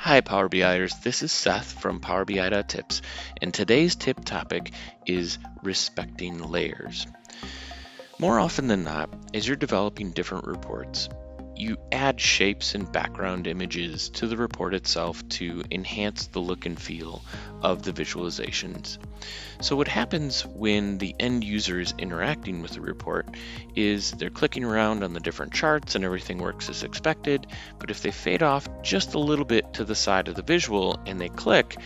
Hi Power BIers, this is Seth from PowerBI.Tips, and today's tip topic is respecting layers. More often than not, as you're developing different reports, you add shapes and background images to the report itself to enhance the look and feel of the visualizations. So what happens when the end user is interacting with the report is they're clicking around on the different charts and everything works as expected, but if they fade off just a little bit to the side of the visual and they click,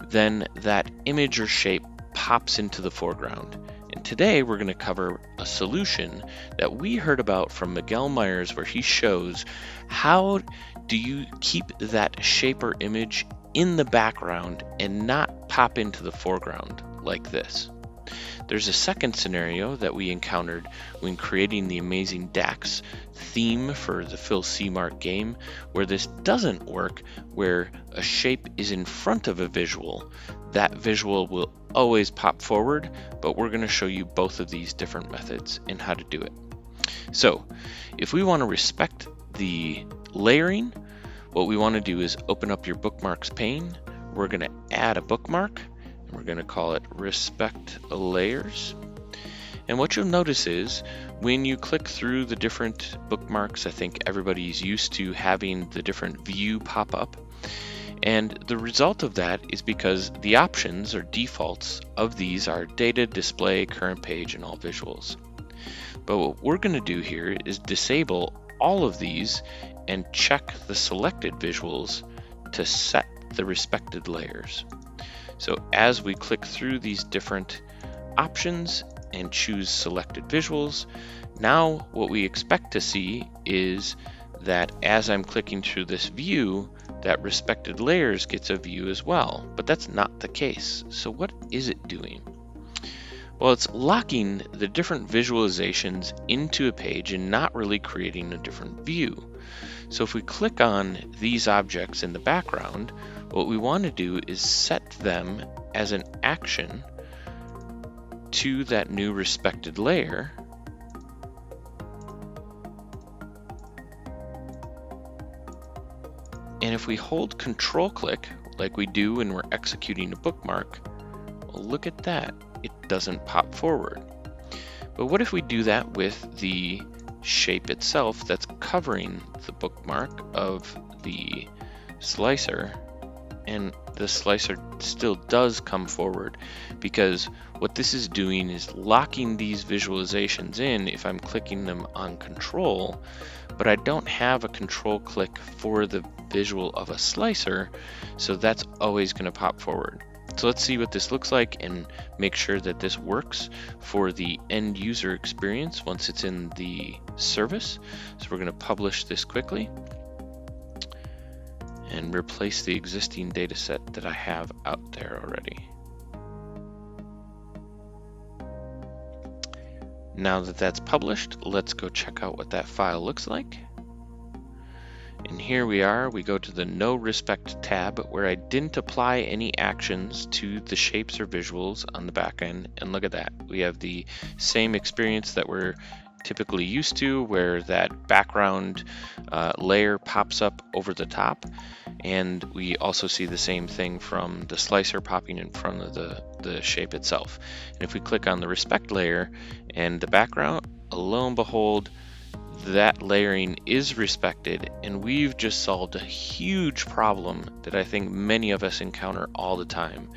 then that image or shape pops into the foreground. And today we're going to cover a solution that we heard about from Miguel Myers, where he shows how do you keep that shape or image in the background and not pop into the foreground like this. There's a second scenario that we encountered when creating the amazing DAX theme for the Phil Seamark game, where this doesn't work, where a shape is in front of a visual. That visual will always pop forward, but we're going to show you both of these different methods and how to do it. So if we want to respect the layering, what we want to do is open up your bookmarks pane. We're going to add a bookmark. We're going to call it Respect Layers. And what you'll notice is when you click through the different bookmarks, I think everybody's used to having the different view pop up. And the result of that is because the options or defaults of these are data, display, current page, and all visuals. But what we're going to do here is disable all of these and check the selected visuals to set the respected layers. So as we click through these different options and choose selected visuals, now what we expect to see is that as I'm clicking through this view, that respected layers gets a view as well, but that's not the case. So what is it doing? Well, it's locking the different visualizations into a page and not really creating a different view. So if we click on these objects in the background, what we want to do is set them as an action to that new respected layer. And if we hold Control click like we do when we're executing a bookmark, well, look at that, it doesn't pop forward. But what if we do that with the shape itself that's covering the bookmark of the slicer, and the slicer still does come forward, because what this is doing is locking these visualizations in if I'm clicking them on Control, but I don't have a Control click for the visual of a slicer, so that's always going to pop forward. So let's see what this looks like and make sure that this works for the end user experience once it's in the service. So we're going to publish this quickly and replace the existing data set that I have out there already. Now that that's published, let's go check out what that file looks like. And here we are, we go to the No Respect tab where I didn't apply any actions to the shapes or visuals on the back end. And look at that, we have the same experience that we're typically used to, where that background layer pops up over the top. And we also see the same thing from the slicer popping in front of the shape itself. And if we click on the respect layer and the background, lo and behold, that layering is respected, and we've just solved a huge problem that I think many of us encounter all the time.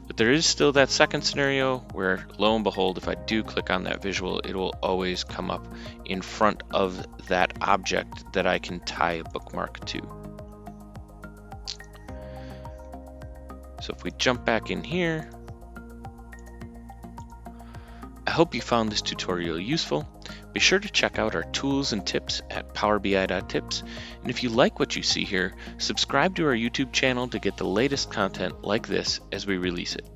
But there is still that second scenario where, lo and behold, if I do click on that visual, it will always come up in front of that object that I can tie a bookmark to. So if we jump back in here, I hope you found this tutorial useful. Be sure to check out our tools and tips at PowerBI.Tips. And if you like what you see here, subscribe to our YouTube channel to get the latest content like this as we release it.